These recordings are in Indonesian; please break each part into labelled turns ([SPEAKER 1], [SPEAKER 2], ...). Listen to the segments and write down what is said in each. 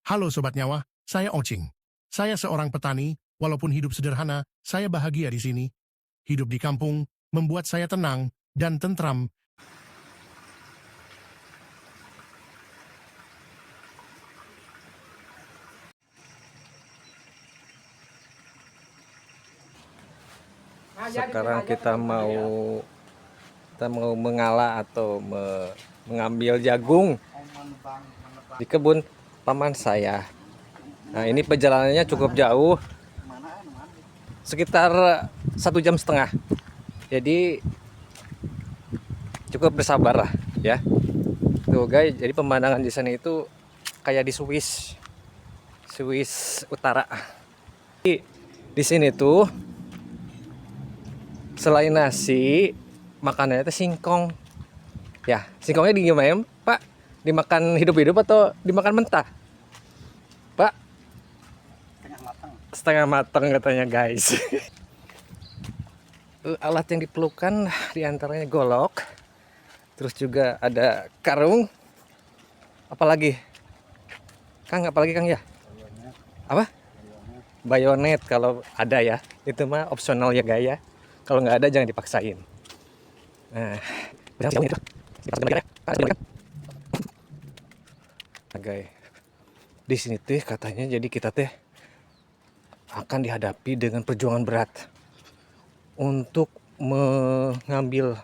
[SPEAKER 1] Halo Sobat Nyawa, saya Ocing. Saya seorang petani, walaupun hidup sederhana, saya bahagia di sini. Hidup di kampung membuat saya tenang dan tentram.
[SPEAKER 2] Sekarang kita mau mengalah atau mengambil jagung di kebun paman saya. Nah, ini perjalanannya cukup jauh, sekitar 1,5 jam. Jadi cukup bersabar lah ya. Tuh guys, jadi pemandangan di sana itu kayak di Swiss Utara. Di sini tuh selain nasi, makanannya itu singkong. Ya, singkongnya gimana, Pak? Dimakan hidup-hidup atau dimakan mentah? Pak? Setengah matang katanya guys. Alat yang diperlukan diantaranya golok, terus juga ada karung, apalagi Kang ya? Apa? Bayonet kalau ada ya, itu mah opsional ya guys ya. Kalau nggak ada jangan dipaksain. Nah, guys, di sini teh katanya jadi kita teh akan dihadapi dengan perjuangan berat untuk mengambil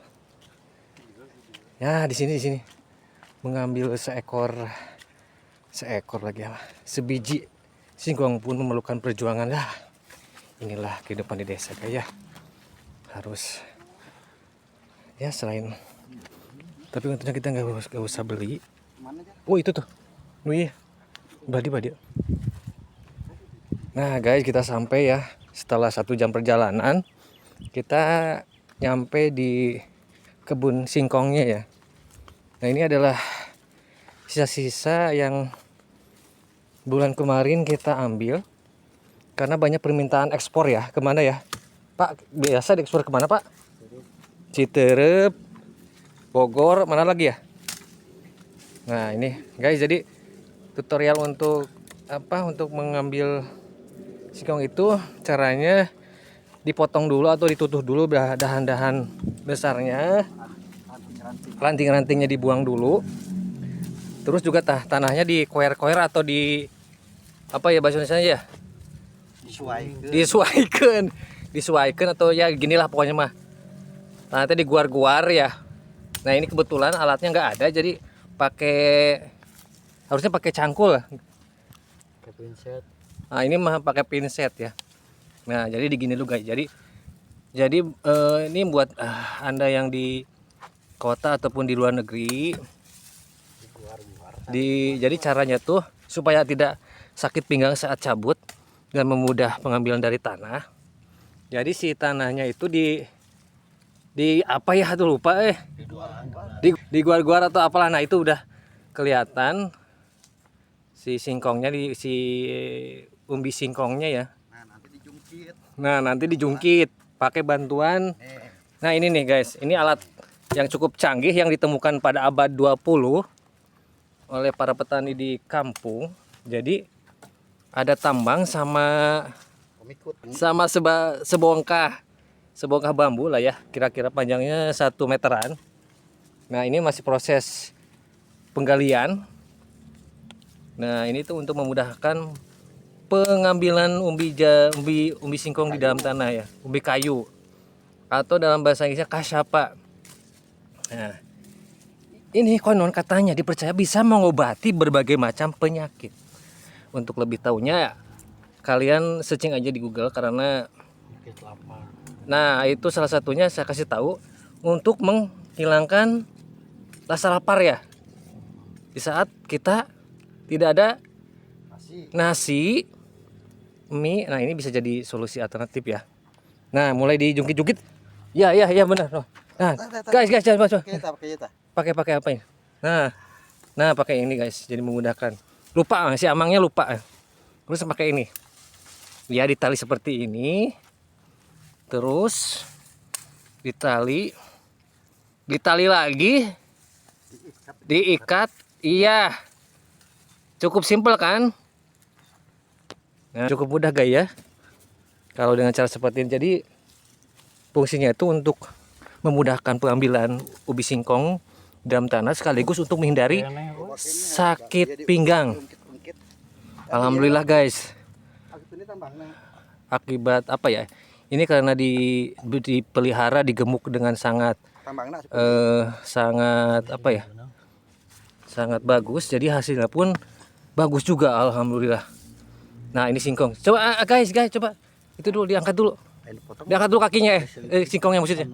[SPEAKER 2] ya di sini mengambil seekor lagi ya, sebiji singkong pun memerlukan perjuangan lah. Inilah kehidupan di desa ya, harus ya selain, tapi untungnya kita nggak usah beli. Oh itu tuh, wih, badi. Nah guys, kita sampai ya setelah 1 jam perjalanan, kita nyampe di kebun singkongnya ya. Nah ini adalah sisa-sisa yang bulan kemarin kita ambil karena banyak permintaan ekspor ya. Kemana ya Pak? Biasa diekspor kemana Pak? Citerep, Bogor, mana lagi ya? Nah ini guys, jadi tutorial untuk mengambil singkong itu caranya dipotong dulu atau ditutup dulu dahan-dahan besarnya, ranting-rantingnya dibuang dulu, terus juga tanahnya dikoer-koer atau di apa ya bahasa Indonesia ya, disesuaikan atau ya ginilah pokoknya mah. Nanti diguar-guar ya. Nah ini kebetulan alatnya nggak ada, jadi harusnya pakai cangkul. Nah ini mah pakai pinset ya. Nah jadi digini dulu guys. Jadi ini buat Anda yang di kota ataupun di luar negeri. Jadi caranya tuh supaya tidak sakit pinggang saat cabut dan memudah pengambilan dari tanah. Jadi si tanahnya itu di apa ya tuh lupa di guar-guar atau apalah. Nah itu udah kelihatan si singkongnya, si umbi singkongnya ya. Nah nanti dijungkit pakai bantuan. Nah ini nih guys, ini alat yang cukup canggih yang ditemukan pada abad 20 oleh para petani di kampung. Jadi ada tambang sama sebongkah bambu lah ya, kira-kira panjangnya 1 meteran. Nah ini masih proses penggalian. Nah ini tuh untuk memudahkan pengambilan umbi singkong di dalam tanah ya, umbi kayu atau dalam bahasa Inggrisnya kasyapa. Nah ini konon katanya dipercaya bisa mengobati berbagai macam penyakit. Untuk lebih tahunya kalian searching aja di Google, karena nah itu salah satunya saya kasih tahu untuk menghilangkan rasa lapar ya di saat kita tidak ada nasi, mie. Nah ini bisa jadi solusi alternatif ya. Nah mulai dijungkit-jungkit ya benar. Nah guys pakai apa ini? Nah pakai ini guys, jadi memudahkan. Lupa si amangnya lupa. Terus pakai ini ya, ditali seperti ini, terus ditali lagi, diikat. Iya, cukup simpel kan? Nah, cukup mudah guys ya. Kalau dengan cara seperti ini, jadi fungsinya itu untuk memudahkan pengambilan ubi singkong dalam tanah sekaligus untuk menghindari sakit pinggang. Alhamdulillah guys. Akibat apa ya? Ini karena dipelihara, digemuk dengan sangat sangat apa ya? Sangat bagus. Jadi hasilnya pun bagus juga, alhamdulillah. Nah, ini singkong. Coba guys, coba. Itu dulu diangkat dulu. Diangkat dulu kakinya singkongnya maksudnya.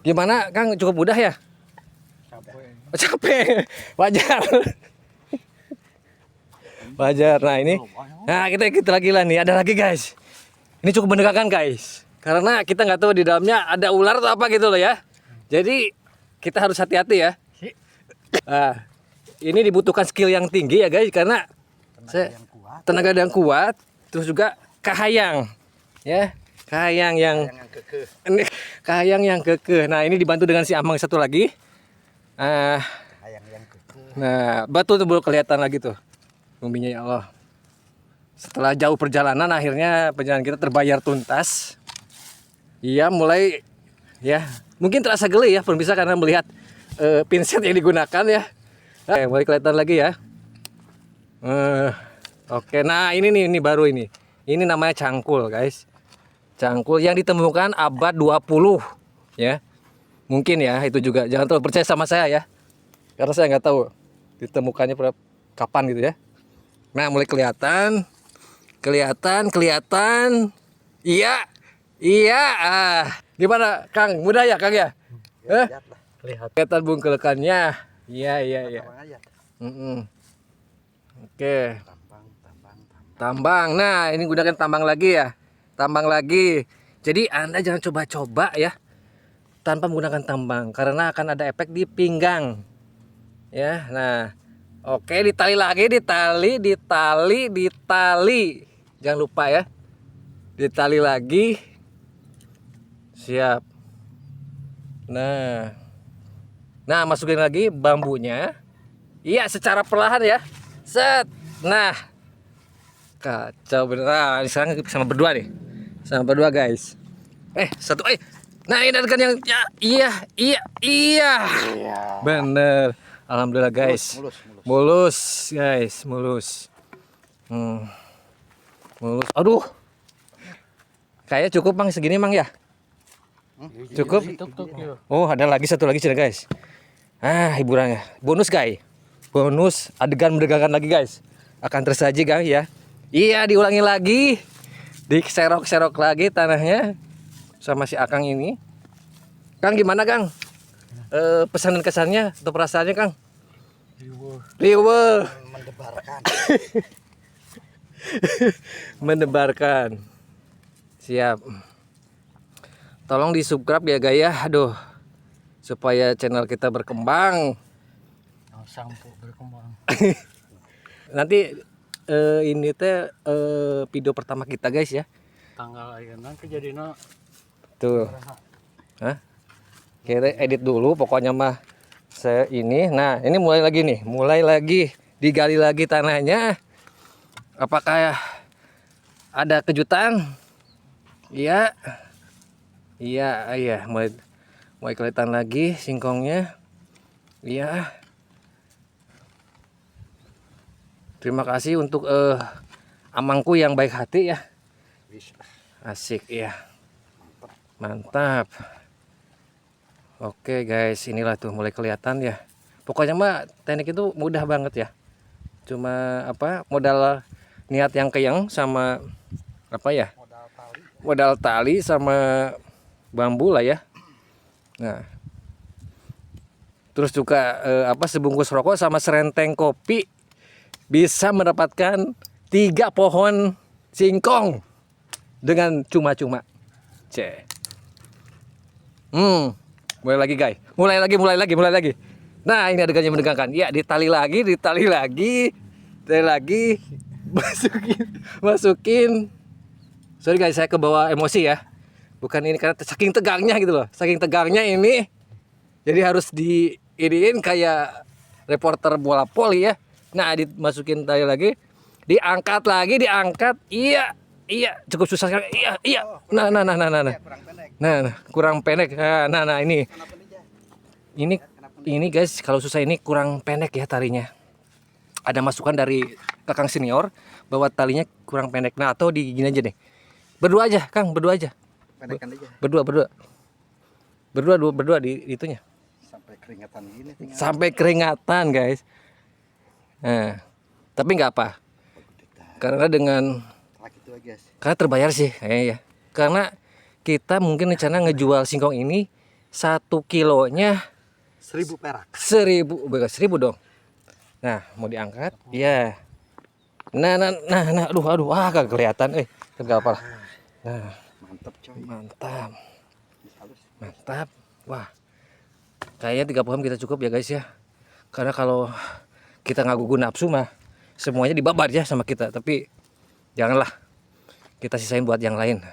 [SPEAKER 2] Gimana Kang, cukup mudah ya? Capek. Wajar. Wajar. Nah, ini. Nah, kita lagi lah nih. Ada lagi guys. Ini cukup menegangkan guys. Karena kita nggak tahu di dalamnya ada ular atau apa gitu loh ya. Jadi kita harus hati-hati ya. Nah, ini dibutuhkan skill yang tinggi ya guys, karena tenaga yang kuat, terus juga kahayang, ya, kahayang yang kekeh. Nah, ini dibantu dengan si Amang satu lagi. Nah, batu tuh baru kelihatan lagi tuh, umbinya ya Allah. Setelah jauh perjalanan, akhirnya perjalanan kita terbayar tuntas. Iya, mulai ya, mungkin terasa geli ya pemirsa karena melihat pinset yang digunakan ya. Mulai kelihatan lagi ya. Oke, nah ini baru ini. Ini namanya cangkul guys. Cangkul yang ditemukan abad 20 ya. Mungkin ya itu juga. Jangan terlalu percaya sama saya ya. Karena saya nggak tahu ditemukannya kapan gitu ya. Nah, mulai kelihatan. Iya. Gimana Kang? Mudah ya Kang ya? Kelihatan bungkelkannya. Iya. Oke. Tambang. Nah, ini gunakan tambang lagi ya. Tambang lagi. Jadi Anda jangan coba-coba ya tanpa menggunakan tambang karena akan ada efek di pinggang. Ya. Nah, oke, ditali lagi, ditali. Jangan lupa ya. Ditali lagi. Siap. Nah, masukin lagi bambunya. Iya, secara perlahan ya. Set. Nah, kacau bener. Nah, sekarang sama berdua nih. Sama berdua guys. Satu. Nah, ini adegan yang ya, iya. Bener. Alhamdulillah guys. Mulus guys, mulus. Mulus. Aduh. Kayaknya cukup Mang segini Mang ya. Cukup. Oh, ada lagi satu lagi sini guys. Hiburannya. Bonus guys. Bonus adegan menegangkan lagi guys. Akan tersaji guys ya. Iya, diulangi lagi. Diserok-serok lagi tanahnya sama si Akang ini. Kang gimana Kang? Pesan dan kesannya atau perasaannya Kang? Riweuh. Mendebarkan. Mendebarkan. Siap. Tolong di subscribe ya guys ya. Aduh. Supaya channel kita berkembang.
[SPEAKER 3] Sampai berkembang.
[SPEAKER 2] Nanti ini teh video pertama kita guys ya.
[SPEAKER 3] Tanggal ayeuna kejadian
[SPEAKER 2] Tuh. Kita edit dulu pokoknya mah saya ini. Nah, ini mulai lagi nih. Mulai lagi digali lagi tanahnya. Apakah ada kejutan? Iya. Mulai kelihatan lagi singkongnya. Iya. Terima kasih untuk Amangku yang baik hati ya. Asik ya. Mantap. Oke guys, inilah tuh mulai kelihatan ya. Pokoknya mah teknik itu mudah banget ya. Cuma modal niat yang kenyang sama modal tali sama bambu lah ya. Nah, terus juga sebungkus rokok sama serenteng kopi bisa mendapatkan 3 pohon singkong dengan cuma-cuma. Mulai lagi guys. Mulai lagi. Nah, ini adegannya menegangkan. Ya, ditali lagi. Masukin. Sorry guys, saya kebawa emosi ya. Bukan ini karena saking tegangnya gitu loh. Saking tegangnya ini. Jadi harus diiriin kayak reporter bola voli ya. Nah, dimasukin tali lagi. Diangkat lagi, diangkat. Iya, iya, cukup susah sekali. Iya, iya. Nah, nah, nah, nah, nah, nah. Nah, kurang pendek. Nah, ini. Ini guys, kalau susah ini kurang pendek ya talinya. Ada masukan dari Kakang senior bahwa talinya kurang pendek. Nah, atau di gini aja deh. Berdua aja, Kang, berdua aja.
[SPEAKER 4] Pendekkan aja.
[SPEAKER 2] Berdua di itunya.
[SPEAKER 4] Sampai keringatan gini tinggal.
[SPEAKER 2] Sampai keringatan, guys. Nah, tapi nggak apa. Karena dengan
[SPEAKER 4] Itu aja.
[SPEAKER 2] karena terbayar sih kayaknya ya. Karena kita mungkin rencana ngejual singkong ini 1 kilonya
[SPEAKER 4] 1000 perak.
[SPEAKER 2] 1000 dong. Nah, mau diangkat? Iya. Nah, aduh, kagak kelihatan, kagak apa. Nah,
[SPEAKER 4] Mantap coy.
[SPEAKER 2] mantap,
[SPEAKER 4] Halus.
[SPEAKER 2] mantap. Wah, kayaknya 30 kita cukup ya guys ya. Karena kalau kita nggak gugu nafsu mah semuanya dibabat ya sama kita. Tapi janganlah, kita sisain buat yang lain.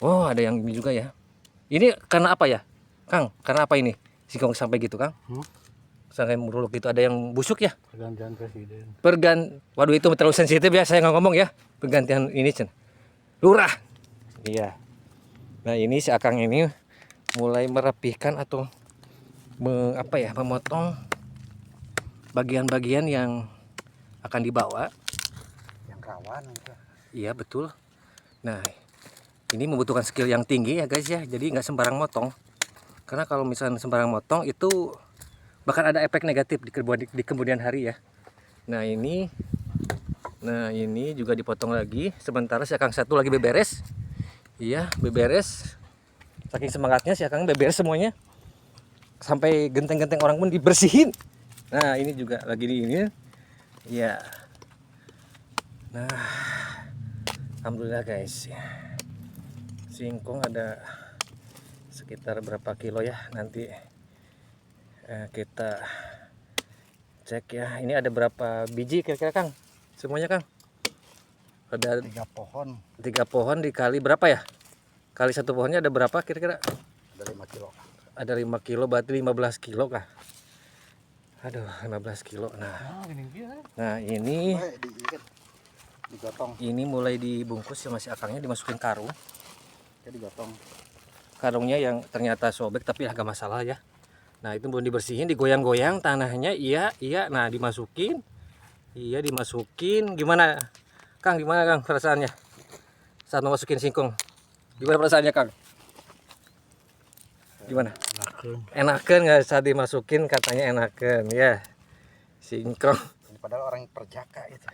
[SPEAKER 2] Oh, ada yang ini juga ya. Ini karena apa ya, Kang? Karena apa ini? Singkong sampai gitu, Kang? Sampai meruluk gitu, ada yang busuk ya?
[SPEAKER 3] Pergantian presiden.
[SPEAKER 2] Waduh, itu terlalu sensitif ya, saya nggak ngomong ya. Pergantian ini, Cen. Lurah. Iya. Nah, ini si Akang ini mulai merapihkan atau memotong bagian-bagian yang akan dibawa.
[SPEAKER 4] Yang rawan itu.
[SPEAKER 2] Iya, betul. Nah, ini membutuhkan skill yang tinggi ya guys ya. Jadi nggak sembarang motong. Karena kalau misalnya sembarang motong itu bahkan ada efek negatif di kemudian hari ya. Nah ini juga dipotong lagi. Sementara si Akang satu lagi beberes. Iya, beberes. Saking semangatnya si Akang beberes semuanya. Sampai genteng-genteng orang pun dibersihin. Nah ini juga lagi di ini. Iya. Nah, alhamdulillah guys. Singkong ada sekitar berapa kilo ya, nanti kita cek ya. Ini ada berapa biji kira-kira, Kang? Semuanya, Kang? Ada
[SPEAKER 4] 3 pohon.
[SPEAKER 2] 3 pohon dikali berapa ya? Kali satu pohonnya ada berapa kira-kira?
[SPEAKER 4] Ada 5 kilo.
[SPEAKER 2] Ada 5 kilo, berarti 15 kilo kah? Aduh, 15 kilo. Nah ini
[SPEAKER 4] Digotong.
[SPEAKER 2] ini mulai dibungkus ya masih Akangnya, dimasukin karung.
[SPEAKER 4] Jadi digotong.
[SPEAKER 2] Karungnya yang ternyata sobek tapi agak masalah ya. Nah itu belum dibersihin, digoyang-goyang tanahnya. Iya. Nah dimasukin. Iya dimasukin. Gimana Kang? Gimana Kang perasaannya saat memasukin singkong? Gimana perasaannya Kang? Gimana? Enakan nggak saat dimasukin? Katanya enakan ya. Singkong.
[SPEAKER 4] Ini padahal orang perjaka itu.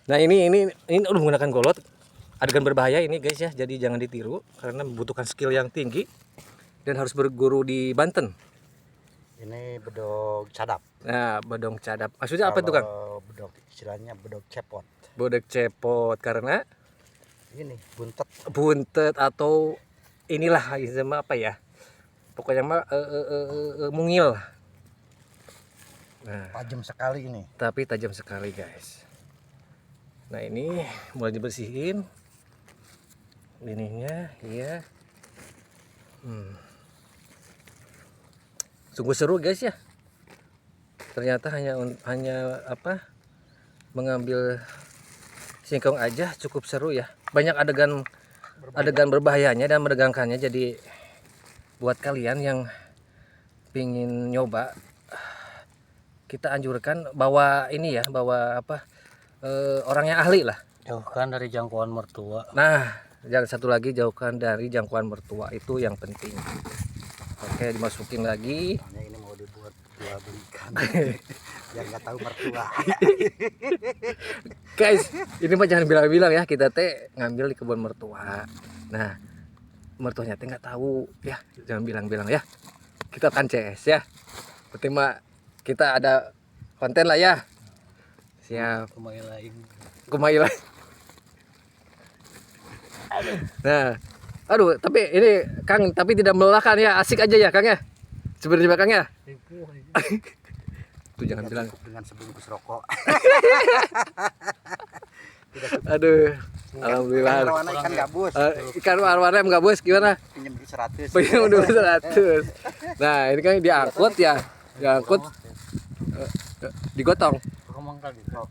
[SPEAKER 2] Nah ini udah menggunakan golot. Adegan berbahaya ini guys ya, jadi jangan ditiru karena membutuhkan skill yang tinggi dan harus berguru di Banten.
[SPEAKER 4] Ini bedog cadap.
[SPEAKER 2] Nah, bedog cadap. Maksudnya apa tuh, Kang?
[SPEAKER 4] Bedog istilahnya bedog cepot.
[SPEAKER 2] Bedog cepot karena
[SPEAKER 4] Ini buntet.
[SPEAKER 2] Buntet atau inilah istilahnya apa ya? Pokoknya mah mungil. Nah,
[SPEAKER 4] Tajam sekali ini.
[SPEAKER 2] tapi tajam sekali, guys. Nah, ini mulai dibersihin. Ininya, iya. Sungguh seru guys ya. Ternyata hanya mengambil singkong aja cukup seru ya. Banyak adegan berbahayanya dan menegangkannya. Jadi buat kalian yang pingin nyoba, kita anjurkan bawa orang yang ahli lah.
[SPEAKER 3] Jauhkan dari jangkauan mertua.
[SPEAKER 2] Nah, yang satu lagi jauhkan dari jangkauan mertua, itu yang penting. Oke, dimasukin lagi.
[SPEAKER 4] Soalnya ini mau dibuat jual belikan. Yang nggak tahu mertua.
[SPEAKER 2] Guys, ini mah jangan bilang-bilang ya, kita teh ngambil di kebun mertua. Nah, mertuanya teh nggak tahu ya, jangan bilang-bilang ya. Kita kan CS ya. Berarti mah kita ada konten lah ya. Siap. Kumai lain. Nah, aduh, tapi ini Kang, tapi tidak melelahkan ya, asik aja ya Kang ya. Sebenarnya Kang ya. Tuh jangan bilang.
[SPEAKER 4] Dengan sebungkus rokok.
[SPEAKER 2] Aduh, alhamdulillah.
[SPEAKER 4] Ikan arwana ikan gabus.
[SPEAKER 2] Ikan arwana em gabus gimana?
[SPEAKER 4] Pinjam duit 100.
[SPEAKER 2] Pinjam dulu 100. Nah, ini kan diangkut ya. Diangkut. Digotong.
[SPEAKER 3] Ngomong tadi kok.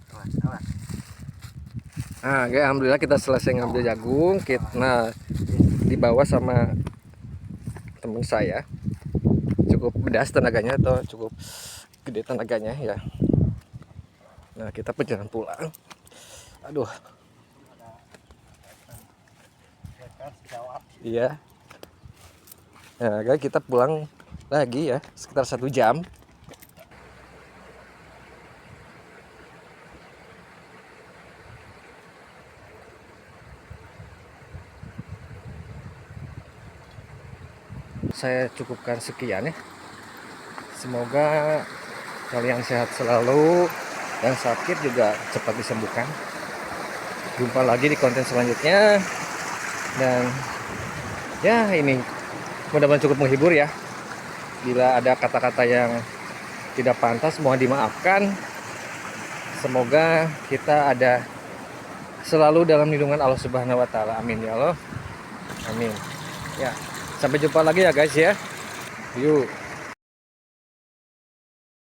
[SPEAKER 2] Nah, guys, alhamdulillah kita selesai ngambil jagung. Nah, dibawa sama teman saya. Cukup pedas tenaganya atau cukup gede tenaganya ya. Nah, kita perjalanan pulang. Aduh. Iya. Nah, guys, kita pulang lagi ya, sekitar 1 jam. Saya cukupkan sekian ya. Semoga kalian sehat selalu, yang sakit juga cepat disembuhkan. Jumpa lagi di konten selanjutnya. Dan ya ini mudah-mudahan cukup menghibur ya. Bila ada kata-kata yang tidak pantas mohon dimaafkan. Semoga kita ada selalu dalam lindungan Allah Subhanahu wa taala. Amin ya Allah. Amin. Ya, sampai jumpa lagi ya guys ya. Yuk.